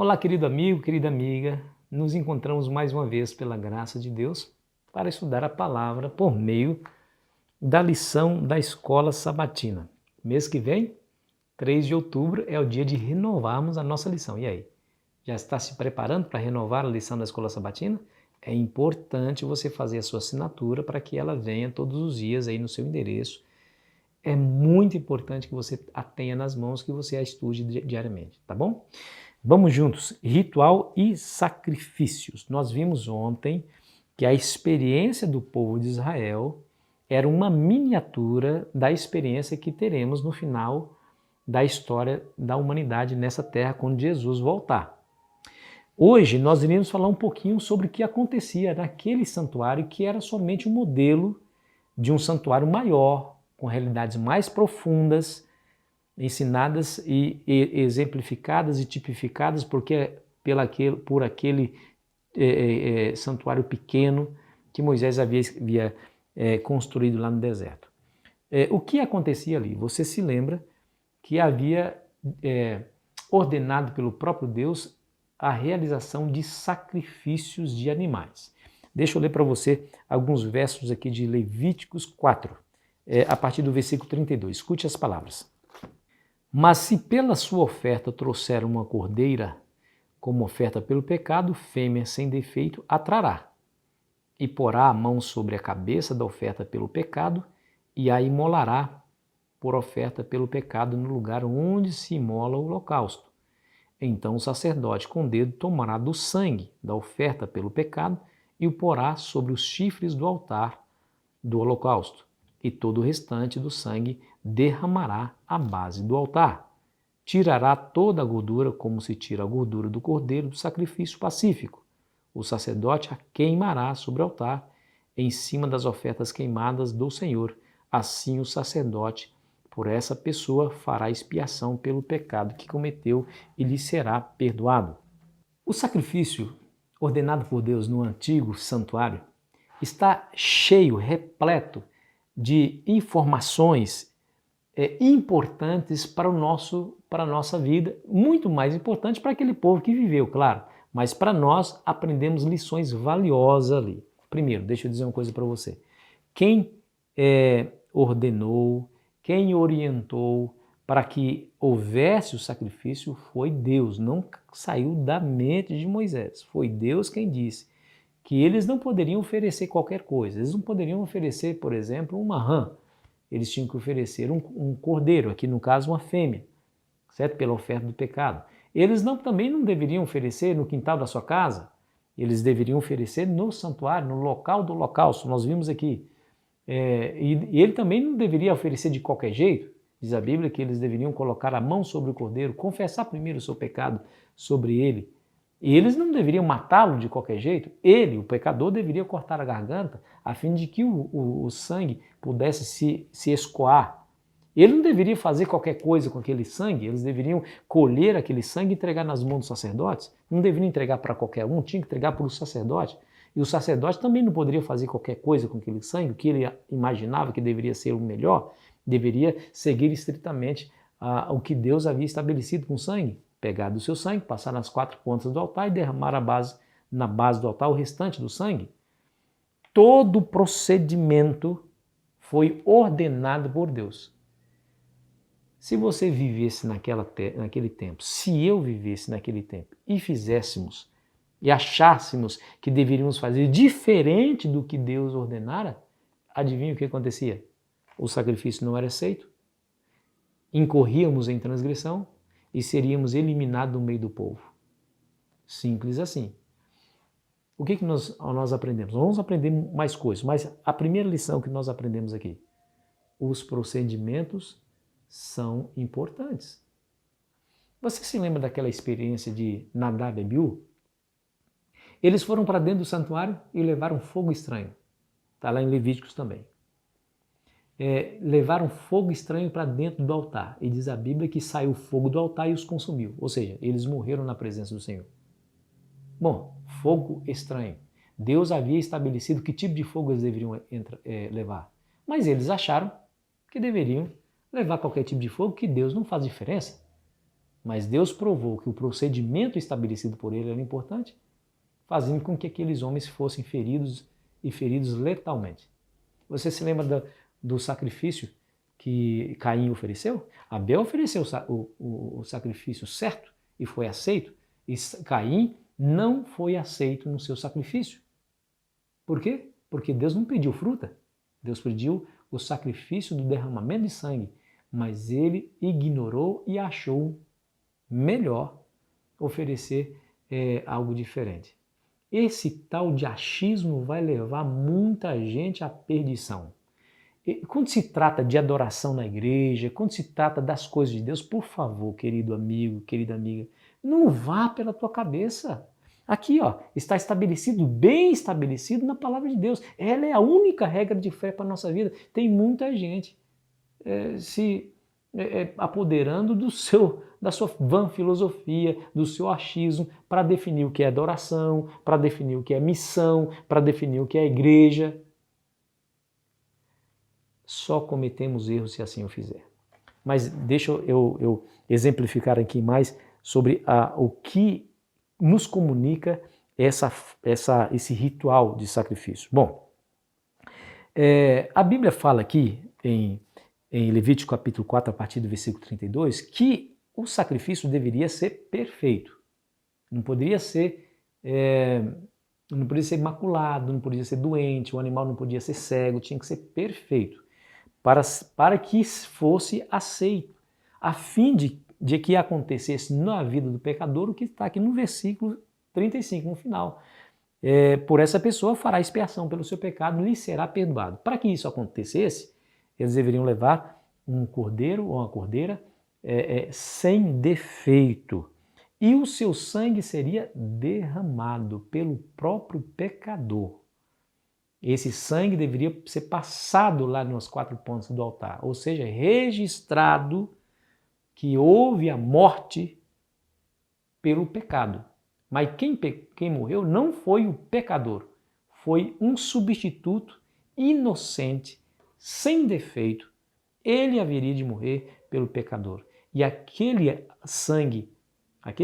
Olá, querido amigo, querida amiga. Nos encontramos mais uma vez pela graça de Deus para estudar a palavra por meio da lição da Escola Sabatina. Mês que vem, 3 de outubro, é o dia de renovarmos a nossa lição. E aí? Já está se preparando para renovar a lição da Escola Sabatina? É importante você fazer a sua assinatura para que ela venha todos os dias aí no seu endereço. É muito importante que você a tenha nas mãos, que você a estude diariamente, tá bom? Vamos juntos, ritual e sacrifícios. Nós vimos ontem que a experiência do povo de Israel era uma miniatura da experiência que teremos no final da história da humanidade nessa terra quando Jesus voltar. Hoje nós iremos falar um pouquinho sobre o que acontecia naquele santuário que era somente um modelo de um santuário maior, com realidades mais profundas, ensinadas e exemplificadas e tipificadas por aquele santuário pequeno que Moisés havia construído lá no deserto. O que acontecia ali? Você se lembra que havia ordenado pelo próprio Deus a realização de sacrifícios de animais. Deixa eu ler para você alguns versos aqui de Levíticos 4, a partir do versículo 32. Escute as palavras. Mas se pela sua oferta trouxer uma cordeira, como oferta pelo pecado, fêmea sem defeito a trará, e porá a mão sobre a cabeça da oferta pelo pecado, e a imolará por oferta pelo pecado no lugar onde se imola o holocausto. Então o sacerdote com o dedo tomará do sangue da oferta pelo pecado e o porá sobre os chifres do altar do holocausto, e todo o restante do sangue derramará à base do altar. Tirará toda a gordura, como se tira a gordura do cordeiro do sacrifício pacífico. O sacerdote a queimará sobre o altar, em cima das ofertas queimadas do Senhor. Assim o sacerdote, por essa pessoa, fará expiação pelo pecado que cometeu e lhe será perdoado. O sacrifício ordenado por Deus no antigo santuário está cheio, repleto de informações importantes para a nossa vida, muito mais importante para aquele povo que viveu, claro, mas para nós aprendemos lições valiosas ali. Primeiro, deixa eu dizer uma coisa para você. Quem ordenou, quem orientou para que houvesse o sacrifício foi Deus, não saiu da mente de Moisés. Foi Deus quem disse que eles não poderiam oferecer qualquer coisa. Eles não poderiam oferecer, por exemplo, uma rã. Eles tinham que oferecer um cordeiro, aqui no caso uma fêmea, certo? Pela oferta do pecado. Eles também não deveriam oferecer no quintal da sua casa. Eles deveriam oferecer no santuário, no local do holocausto. Nós vimos aqui. E ele também não deveria oferecer de qualquer jeito. Diz a Bíblia que eles deveriam colocar a mão sobre o cordeiro, confessar primeiro o seu pecado sobre ele. E eles não deveriam matá-lo de qualquer jeito. Ele, o pecador, deveria cortar a garganta a fim de que o sangue pudesse se escoar. Ele não deveria fazer qualquer coisa com aquele sangue. Eles deveriam colher aquele sangue e entregar nas mãos dos sacerdotes. Não deveriam entregar para qualquer um, tinha que entregar para o sacerdote. E o sacerdote também não poderia fazer qualquer coisa com aquele sangue. O que ele imaginava que deveria ser o melhor, deveria seguir estritamente o que Deus havia estabelecido com o sangue. Pegar do seu sangue, passar nas 4 pontas do altar e derramar na base do altar o restante do sangue. Todo o procedimento foi ordenado por Deus. Se você vivesse naquele tempo, se eu vivesse naquele tempo e fizéssemos e achássemos que deveríamos fazer diferente do que Deus ordenara, adivinha o que acontecia? O sacrifício não era aceito, incorríamos em transgressão e seríamos eliminados do meio do povo. Simples assim. O que nós aprendemos? Nós vamos aprender mais coisas, mas a primeira lição que nós aprendemos aqui, os procedimentos são importantes. Você se lembra daquela experiência de Nadab e Abiú? Eles foram para dentro do santuário e levaram fogo estranho. Está lá em Levíticos também. Levaram fogo estranho para dentro do altar. E diz a Bíblia que saiu fogo do altar e os consumiu. Ou seja, eles morreram na presença do Senhor. Bom, fogo estranho. Deus havia estabelecido que tipo de fogo eles deveriam levar. Mas eles acharam que deveriam levar qualquer tipo de fogo, que Deus não faz diferença. Mas Deus provou que o procedimento estabelecido por ele era importante, fazendo com que aqueles homens fossem feridos e feridos letalmente. Você se lembra do sacrifício que Caim ofereceu? Abel ofereceu o sacrifício certo e foi aceito, e Caim não foi aceito no seu sacrifício. Por quê? Porque Deus não pediu fruta, Deus pediu o sacrifício do derramamento de sangue, mas ele ignorou e achou melhor oferecer algo diferente. Esse tal de achismo vai levar muita gente à perdição. E quando se trata de adoração na igreja, quando se trata das coisas de Deus, por favor, querido amigo, querida amiga, não vá pela tua cabeça. Aqui, está estabelecido, bem estabelecido na palavra de Deus. Ela é a única regra de fé para a nossa vida. Tem muita gente se apoderando da sua vã filosofia, do seu achismo, para definir o que é adoração, para definir o que é missão, para definir o que é igreja. Só cometemos erros se assim o fizer. Mas deixa eu exemplificar aqui mais sobre o que nos comunica esse ritual de sacrifício. Bom, a Bíblia fala aqui em Levítico capítulo 4, a partir do versículo 32, que o sacrifício deveria ser perfeito. Não poderia ser imaculado, não podia ser doente, o animal não podia ser cego, tinha que ser perfeito, para que fosse aceito, a fim de que acontecesse na vida do pecador o que está aqui no versículo 35, no final. Por essa pessoa fará expiação pelo seu pecado, lhe será perdoado. Para que isso acontecesse, eles deveriam levar um cordeiro ou uma cordeira sem defeito. E o seu sangue seria derramado pelo próprio pecador. Esse sangue deveria ser passado lá nos 4 pontos do altar, ou seja, registrado que houve a morte pelo pecado. Mas quem morreu não foi o pecador, foi um substituto inocente, sem defeito. Ele haveria de morrer pelo pecador. E aquele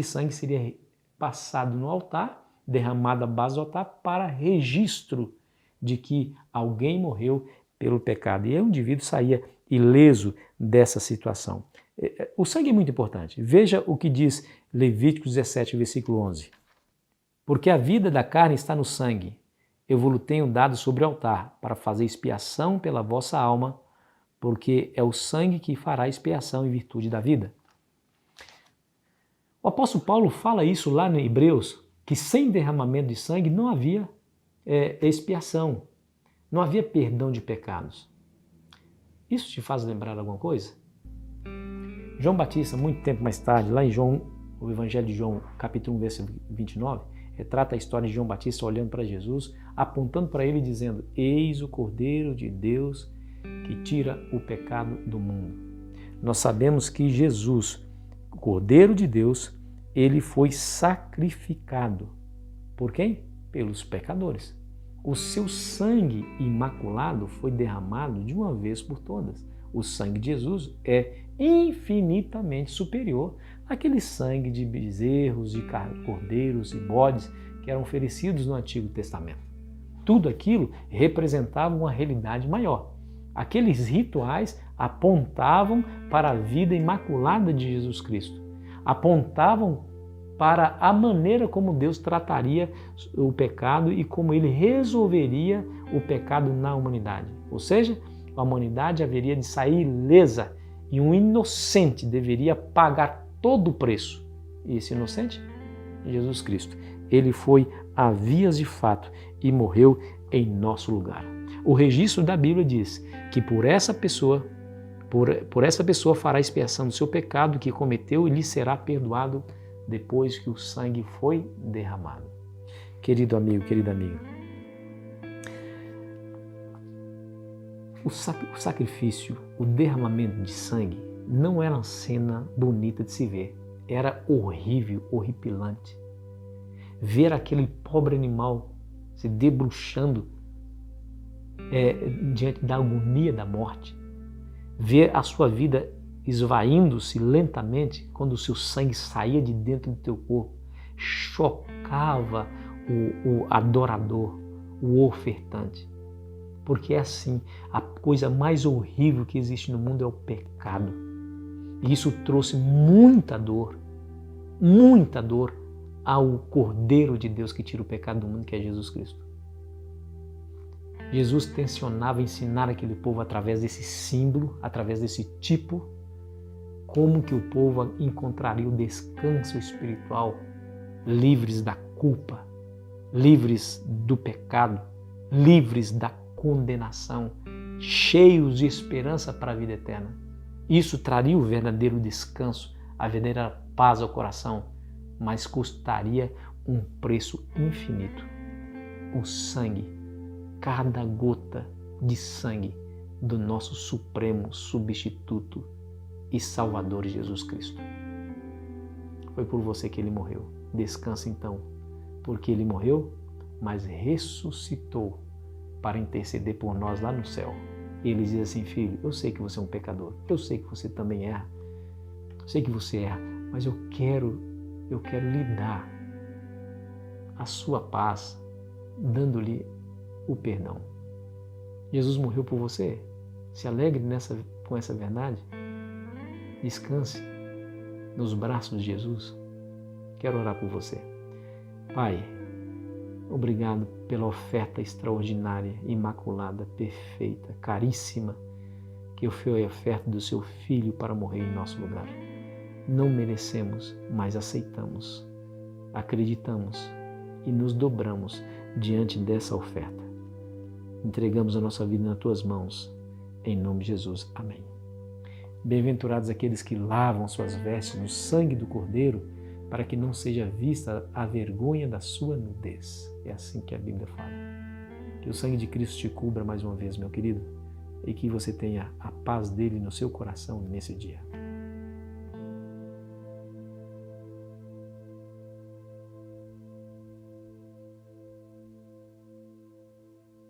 sangue seria passado no altar, derramado à base do altar, para registro de que alguém morreu pelo pecado. E o indivíduo saía ileso dessa situação. O sangue é muito importante. Veja o que diz Levítico 17, versículo 11. Porque a vida da carne está no sangue. Eu vos tenho dado sobre o altar, para fazer expiação pela vossa alma, porque é o sangue que fará expiação em virtude da vida. O apóstolo Paulo fala isso lá em Hebreus, que sem derramamento de sangue não havia expiação, não havia perdão de pecados. Isso te faz lembrar alguma coisa? João Batista, muito tempo mais tarde, lá em o Evangelho de João, capítulo 1, versículo 29, retrata a história de João Batista olhando para Jesus, apontando para ele e dizendo: eis o Cordeiro de Deus que tira o pecado do mundo. Nós sabemos que Jesus, o Cordeiro de Deus, ele foi sacrificado. Por quem? Pelos pecadores. O seu sangue imaculado foi derramado de uma vez por todas. O sangue de Jesus é infinitamente superior àquele sangue de bezerros, de cordeiros e bodes que eram oferecidos no Antigo Testamento. Tudo aquilo representava uma realidade maior. Aqueles rituais apontavam para a vida imaculada de Jesus Cristo. Apontavam para a maneira como Deus trataria o pecado e como ele resolveria o pecado na humanidade. Ou seja, a humanidade haveria de sair ilesa e um inocente deveria pagar todo o preço. E esse inocente? Jesus Cristo. Ele foi a vias de fato e morreu em nosso lugar. O registro da Bíblia diz que por essa pessoa fará expiação do seu pecado que cometeu e lhe será perdoado depois que o sangue foi derramado. Querido amigo, querida amiga, o sacrifício, o derramamento de sangue não era uma cena bonita de se ver. Era horrível, horripilante. Ver aquele pobre animal se debruxando diante da agonia da morte. Ver a sua vida esvaindo-se lentamente, quando o seu sangue saía de dentro do teu corpo, chocava o adorador, o ofertante. Porque é assim, a coisa mais horrível que existe no mundo é o pecado. E isso trouxe muita dor ao Cordeiro de Deus que tira o pecado do mundo, que é Jesus Cristo. Jesus tensionava ensinar aquele povo através desse símbolo, através desse tipo, como que o povo encontraria o descanso espiritual, livres da culpa, livres do pecado, livres da condenação, cheios de esperança para a vida eterna. Isso traria o verdadeiro descanso, a verdadeira paz ao coração, mas custaria um preço infinito. O sangue, cada gota de sangue do nosso supremo substituto e Salvador Jesus Cristo. Foi por você que ele morreu. Descansa então, porque ele morreu, mas ressuscitou para interceder por nós lá no céu. E ele diz assim: filho, eu sei que você é um pecador, eu sei que você também erra, eu sei que você erra, mas eu quero lhe dar a sua paz, dando-lhe o perdão. Jesus morreu por você. Se alegre com essa verdade. Descanse nos braços de Jesus. Quero orar por você. Pai, obrigado pela oferta extraordinária, imaculada, perfeita, caríssima, que foi a oferta do seu Filho para morrer em nosso lugar. Não merecemos, mas aceitamos, acreditamos e nos dobramos diante dessa oferta. Entregamos a nossa vida nas tuas mãos, em nome de Jesus. Amém. Bem-aventurados aqueles que lavam suas vestes no sangue do Cordeiro, para que não seja vista a vergonha da sua nudez. É assim que a Bíblia fala. Que o sangue de Cristo te cubra mais uma vez, meu querido, e que você tenha a paz dele no seu coração nesse dia.